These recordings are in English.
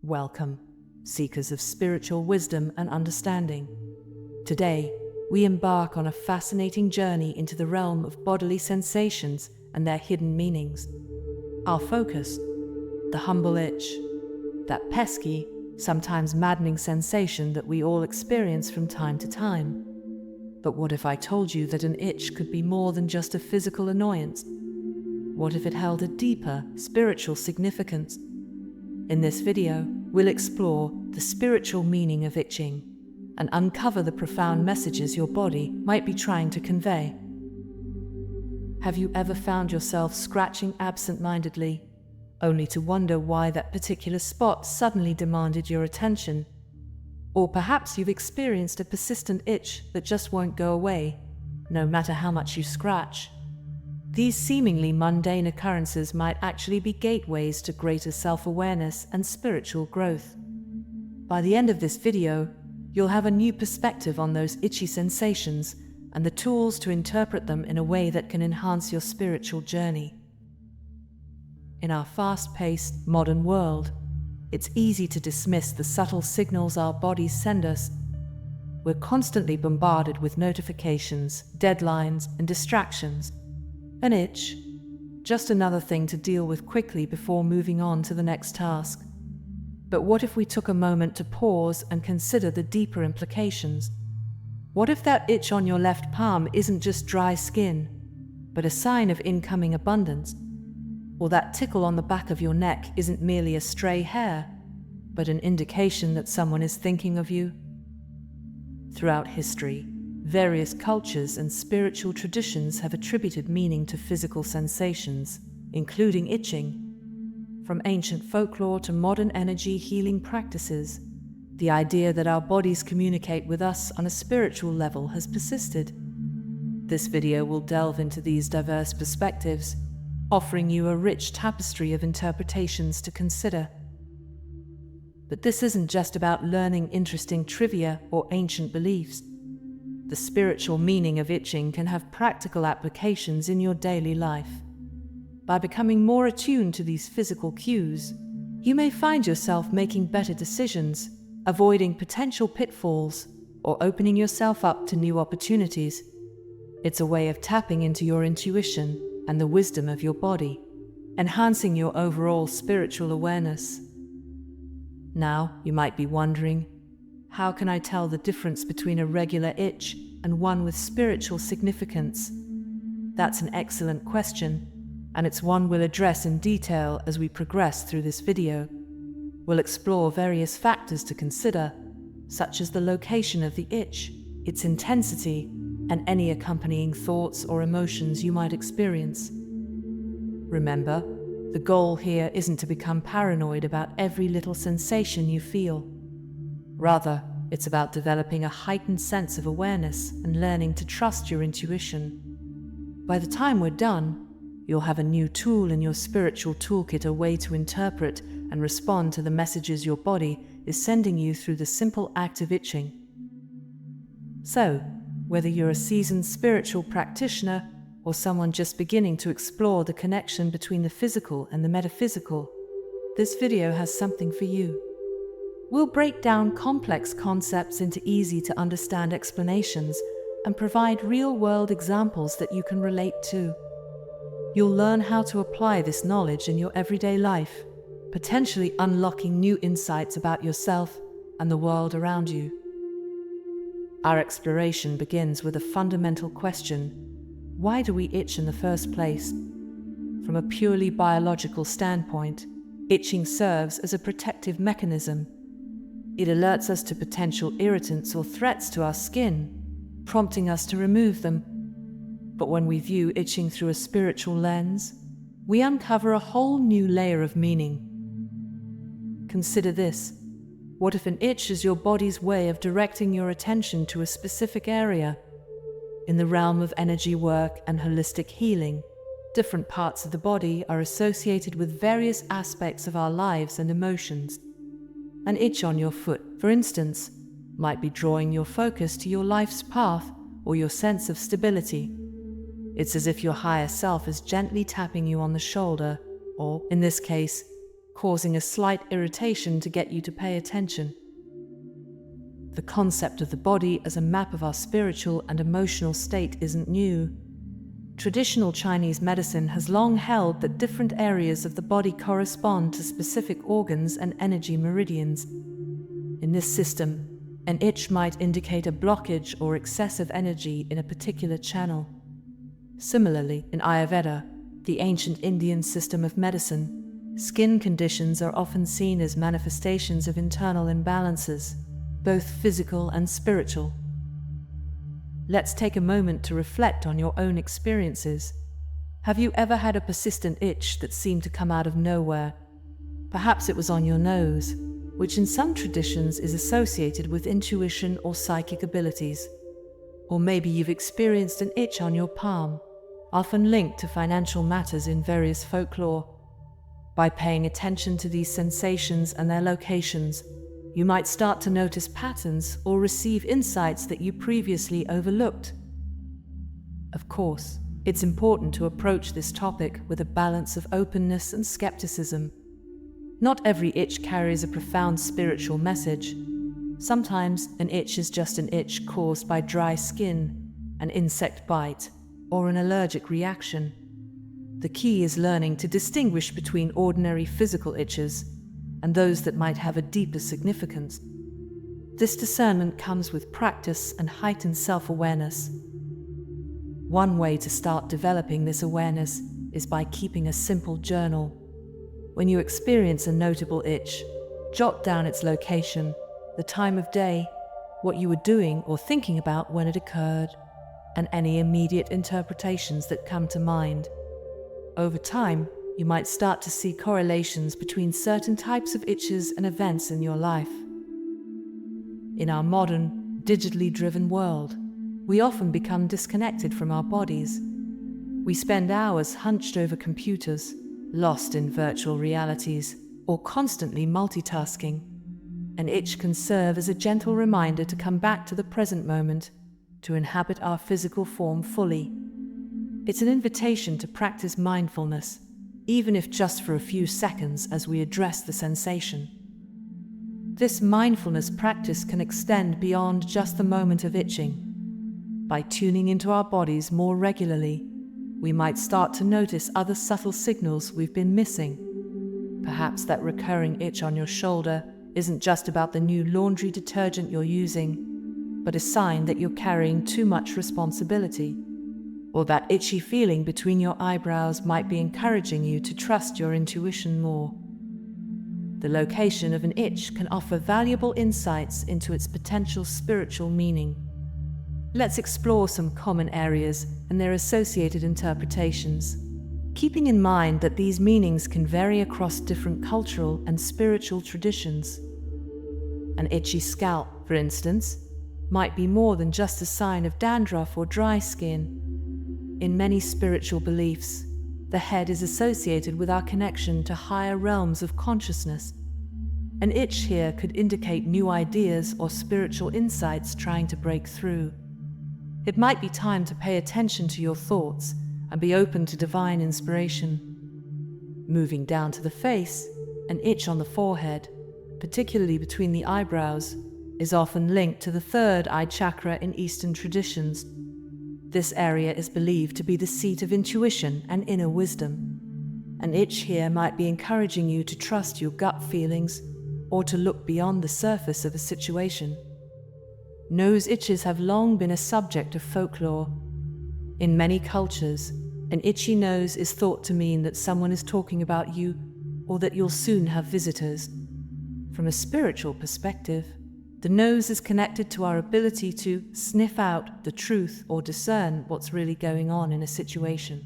Welcome, seekers of spiritual wisdom and understanding. Today, we embark on a fascinating journey into the realm of bodily sensations and their hidden meanings. Our focus, the humble itch, that pesky, sometimes maddening sensation that we all experience from time to time. But what if I told you that an itch could be more than just a physical annoyance? What if it held a deeper, spiritual significance? In this video, we'll explore the spiritual meaning of itching and uncover the profound messages your body might be trying to convey. Have you ever found yourself scratching absent-mindedly, only to wonder why that particular spot suddenly demanded your attention? Or perhaps you've experienced a persistent itch that just won't go away, no matter how much you scratch. These seemingly mundane occurrences might actually be gateways to greater self-awareness and spiritual growth. By the end of this video, you'll have a new perspective on those itchy sensations and the tools to interpret them in a way that can enhance your spiritual journey. In our fast-paced, modern world, it's easy to dismiss the subtle signals our bodies send us. We're constantly bombarded with notifications, deadlines, and distractions. An itch, just another thing to deal with quickly before moving on to the next task. But what if we took a moment to pause and consider the deeper implications? What if that itch on your left palm isn't just dry skin, but a sign of incoming abundance? Or that tickle on the back of your neck isn't merely a stray hair, but an indication that someone is thinking of you? Throughout history, various cultures and spiritual traditions have attributed meaning to physical sensations, including itching. From ancient folklore to modern energy healing practices, the idea that our bodies communicate with us on a spiritual level has persisted. This video will delve into these diverse perspectives, offering you a rich tapestry of interpretations to consider. But this isn't just about learning interesting trivia or ancient beliefs. The spiritual meaning of itching can have practical applications in your daily life. By becoming more attuned to these physical cues, you may find yourself making better decisions, avoiding potential pitfalls, or opening yourself up to new opportunities. It's a way of tapping into your intuition and the wisdom of your body, enhancing your overall spiritual awareness. Now, you might be wondering, how can I tell the difference between a regular itch and one with spiritual significance? That's an excellent question, and it's one we'll address in detail as we progress through this video. We'll explore various factors to consider, such as the location of the itch, its intensity, and any accompanying thoughts or emotions you might experience. Remember, the goal here isn't to become paranoid about every little sensation you feel. Rather, it's about developing a heightened sense of awareness and learning to trust your intuition. By the time we're done, you'll have a new tool in your spiritual toolkit, a way to interpret and respond to the messages your body is sending you through the simple act of itching. So, whether you're a seasoned spiritual practitioner or someone just beginning to explore the connection between the physical and the metaphysical, this video has something for you. We'll break down complex concepts into easy-to-understand explanations and provide real-world examples that you can relate to. You'll learn how to apply this knowledge in your everyday life, potentially unlocking new insights about yourself and the world around you. Our exploration begins with a fundamental question: why do we itch in the first place? From a purely biological standpoint, itching serves as a protective mechanism. It alerts us to potential irritants or threats to our skin, prompting us to remove them. But when we view itching through a spiritual lens, we uncover a whole new layer of meaning. Consider this. What if an itch is your body's way of directing your attention to a specific area? In the realm of energy work and holistic healing, different parts of the body are associated with various aspects of our lives and emotions. An itch on your foot, for instance, might be drawing your focus to your life's path or your sense of stability. It's as if your higher self is gently tapping you on the shoulder, or, in this case, causing a slight irritation to get you to pay attention. The concept of the body as a map of our spiritual and emotional state isn't new. Traditional Chinese medicine has long held that different areas of the body correspond to specific organs and energy meridians. In this system, an itch might indicate a blockage or excessive energy in a particular channel. Similarly, in Ayurveda, the ancient Indian system of medicine, skin conditions are often seen as manifestations of internal imbalances, both physical and spiritual. Let's take a moment to reflect on your own experiences. Have you ever had a persistent itch that seemed to come out of nowhere? Perhaps it was on your nose, which in some traditions is associated with intuition or psychic abilities. Or maybe you've experienced an itch on your palm, often linked to financial matters in various folklore. By paying attention to these sensations and their locations, you might start to notice patterns or receive insights that you previously overlooked. Of course, it's important to approach this topic with a balance of openness and skepticism. Not every itch carries a profound spiritual message. Sometimes an itch is just an itch caused by dry skin, an insect bite, or an allergic reaction. The key is learning to distinguish between ordinary physical itches and those that might have a deeper significance. This discernment comes with practice and heightened self-awareness. One way to start developing this awareness is by keeping a simple journal. When you experience a notable itch, jot down its location, the time of day, what you were doing or thinking about when it occurred, and any immediate interpretations that come to mind. Over time, you might start to see correlations between certain types of itches and events in your life. In our modern, digitally driven world, we often become disconnected from our bodies. We spend hours hunched over computers, lost in virtual realities, or constantly multitasking. An itch can serve as a gentle reminder to come back to the present moment, to inhabit our physical form fully. It's an invitation to practice mindfulness, even if just for a few seconds as we address the sensation. This mindfulness practice can extend beyond just the moment of itching. By tuning into our bodies more regularly, we might start to notice other subtle signals we've been missing. Perhaps that recurring itch on your shoulder isn't just about the new laundry detergent you're using, but a sign that you're carrying too much responsibility. Or that itchy feeling between your eyebrows might be encouraging you to trust your intuition more. The location of an itch can offer valuable insights into its potential spiritual meaning. Let's explore some common areas and their associated interpretations, keeping in mind that these meanings can vary across different cultural and spiritual traditions. An itchy scalp, for instance, might be more than just a sign of dandruff or dry skin. In many spiritual beliefs, the head is associated with our connection to higher realms of consciousness. An itch here could indicate new ideas or spiritual insights trying to break through. It might be time to pay attention to your thoughts and be open to divine inspiration. Moving down to the face, an itch on the forehead, particularly between the eyebrows, is often linked to the third eye chakra in Eastern traditions. This area is believed to be the seat of intuition and inner wisdom. An itch here might be encouraging you to trust your gut feelings or to look beyond the surface of a situation. Nose itches have long been a subject of folklore. In many cultures, an itchy nose is thought to mean that someone is talking about you or that you'll soon have visitors. From a spiritual perspective, the nose is connected to our ability to sniff out the truth or discern what's really going on in a situation.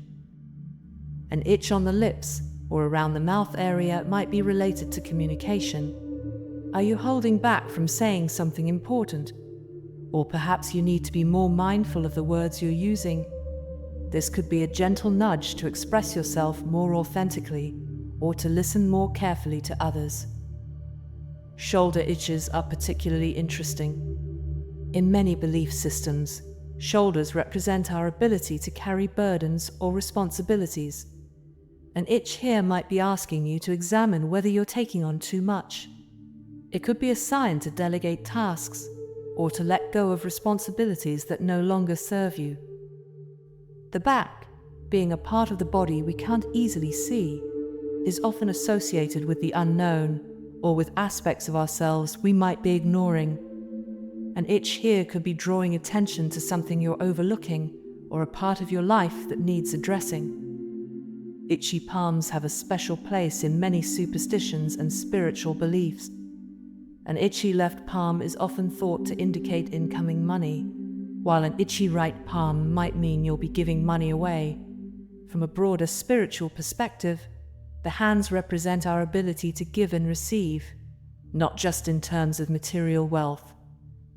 An itch on the lips or around the mouth area might be related to communication. Are you holding back from saying something important? Or perhaps you need to be more mindful of the words you're using. This could be a gentle nudge to express yourself more authentically or to listen more carefully to others. Shoulder itches are particularly interesting. In many belief systems, shoulders represent our ability to carry burdens or responsibilities. An itch here might be asking you to examine whether you're taking on too much. It could be a sign to delegate tasks or to let go of responsibilities that no longer serve you. The back, being a part of the body we can't easily see, is often associated with the unknown or with aspects of ourselves we might be ignoring. An itch here could be drawing attention to something you're overlooking or a part of your life that needs addressing. Itchy palms have a special place in many superstitions and spiritual beliefs. An itchy left palm is often thought to indicate incoming money, while an itchy right palm might mean you'll be giving money away. From a broader spiritual perspective, the hands represent our ability to give and receive, not just in terms of material wealth,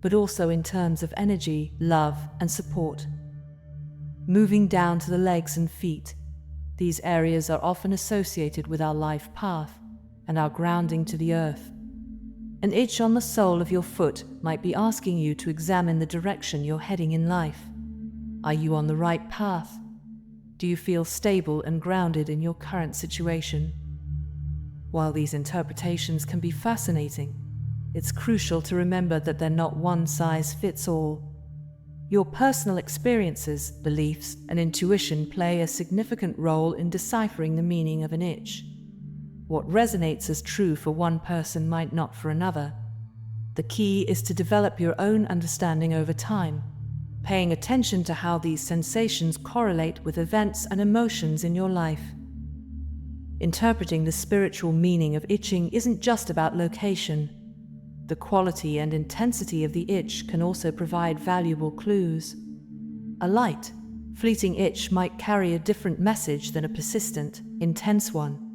but also in terms of energy, love, and support. Moving down to the legs and feet, these areas are often associated with our life path and our grounding to the earth. An itch on the sole of your foot might be asking you to examine the direction you're heading in life. Are you on the right path? Do you feel stable and grounded in your current situation? While these interpretations can be fascinating, it's crucial to remember that they're not one size fits all. Your personal experiences, beliefs, and intuition play a significant role in deciphering the meaning of an itch. What resonates as true for one person might not for another. The key is to develop your own understanding over time, paying attention to how these sensations correlate with events and emotions in your life. Interpreting the spiritual meaning of itching isn't just about location. The quality and intensity of the itch can also provide valuable clues. A light, fleeting itch might carry a different message than a persistent, intense one.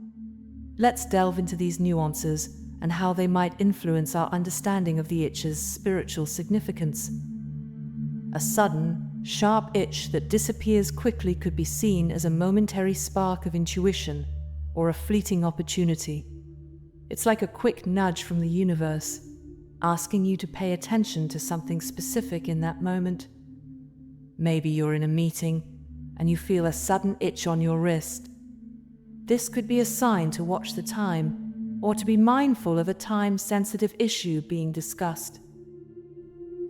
Let's delve into these nuances and how they might influence our understanding of the itch's spiritual significance. A sudden, sharp itch that disappears quickly could be seen as a momentary spark of intuition or a fleeting opportunity. It's like a quick nudge from the universe, asking you to pay attention to something specific in that moment. Maybe you're in a meeting and you feel a sudden itch on your wrist. This could be a sign to watch the time or to be mindful of a time-sensitive issue being discussed.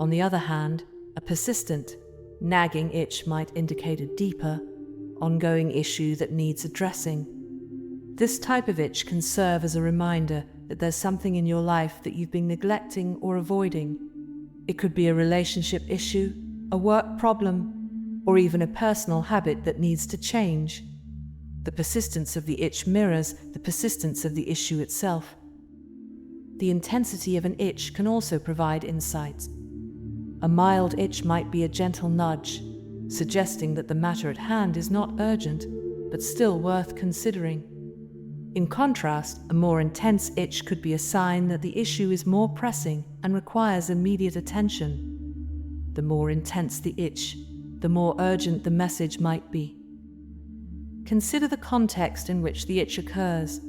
On the other hand, a persistent, nagging itch might indicate a deeper, ongoing issue that needs addressing. This type of itch can serve as a reminder that there's something in your life that you've been neglecting or avoiding. It could be a relationship issue, a work problem, or even a personal habit that needs to change. The persistence of the itch mirrors the persistence of the issue itself. The intensity of an itch can also provide insights. A mild itch might be a gentle nudge, suggesting that the matter at hand is not urgent, but still worth considering. In contrast, a more intense itch could be a sign that the issue is more pressing and requires immediate attention. The more intense the itch, the more urgent the message might be. Consider the context in which the itch occurs.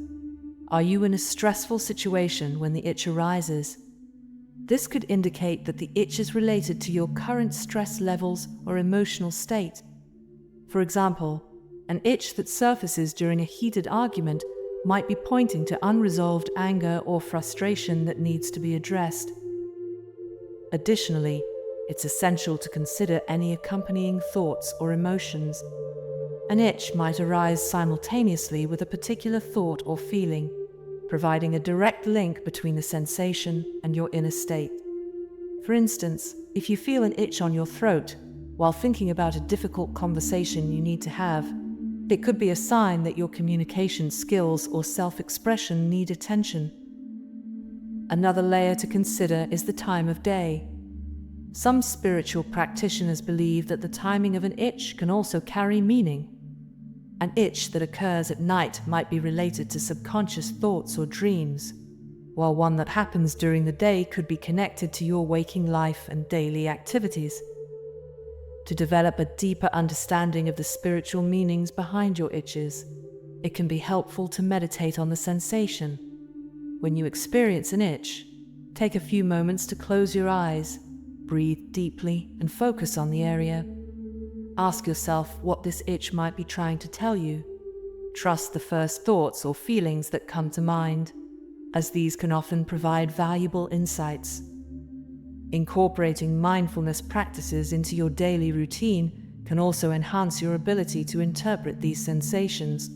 Are you in a stressful situation when the itch arises? This could indicate that the itch is related to your current stress levels or emotional state. For example, an itch that surfaces during a heated argument might be pointing to unresolved anger or frustration that needs to be addressed. Additionally, it's essential to consider any accompanying thoughts or emotions. An itch might arise simultaneously with a particular thought or feeling, providing a direct link between the sensation and your inner state. For instance, if you feel an itch on your throat while thinking about a difficult conversation you need to have, it could be a sign that your communication skills or self-expression need attention. Another layer to consider is the time of day. Some spiritual practitioners believe that the timing of an itch can also carry meaning. An itch that occurs at night might be related to subconscious thoughts or dreams, while one that happens during the day could be connected to your waking life and daily activities. To develop a deeper understanding of the spiritual meanings behind your itches, it can be helpful to meditate on the sensation. When you experience an itch, take a few moments to close your eyes, breathe deeply, and focus on the area. Ask yourself what this itch might be trying to tell you. Trust the first thoughts or feelings that come to mind, as these can often provide valuable insights. Incorporating mindfulness practices into your daily routine can also enhance your ability to interpret these sensations.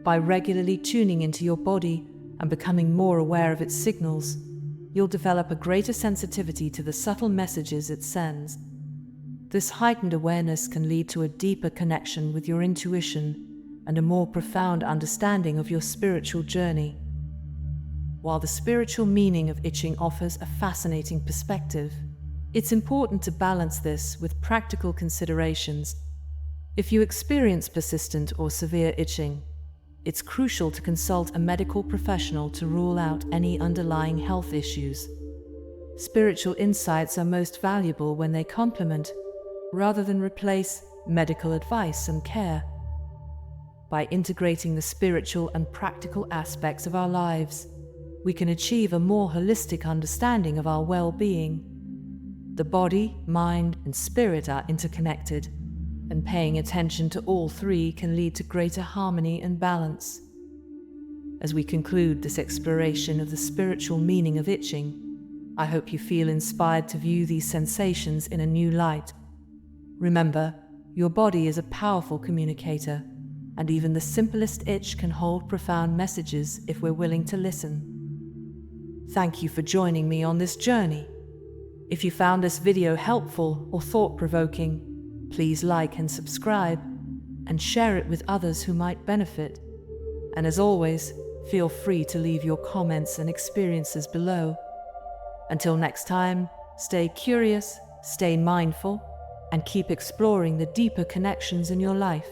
By regularly tuning into your body and becoming more aware of its signals, you'll develop a greater sensitivity to the subtle messages it sends. This heightened awareness can lead to a deeper connection with your intuition and a more profound understanding of your spiritual journey. While the spiritual meaning of itching offers a fascinating perspective, it's important to balance this with practical considerations. If you experience persistent or severe itching, it's crucial to consult a medical professional to rule out any underlying health issues. Spiritual insights are most valuable when they complement, rather than replace, medical advice and care. By integrating the spiritual and practical aspects of our lives, we can achieve a more holistic understanding of our well-being. The body, mind, and spirit are interconnected, and paying attention to all three can lead to greater harmony and balance. As we conclude this exploration of the spiritual meaning of itching, I hope you feel inspired to view these sensations in a new light. Remember, your body is a powerful communicator, and even the simplest itch can hold profound messages if we're willing to listen. Thank you for joining me on this journey. If you found this video helpful or thought-provoking, please like and subscribe, and share it with others who might benefit. And as always, feel free to leave your comments and experiences below. Until next time, stay curious, stay mindful, and keep exploring the deeper connections in your life.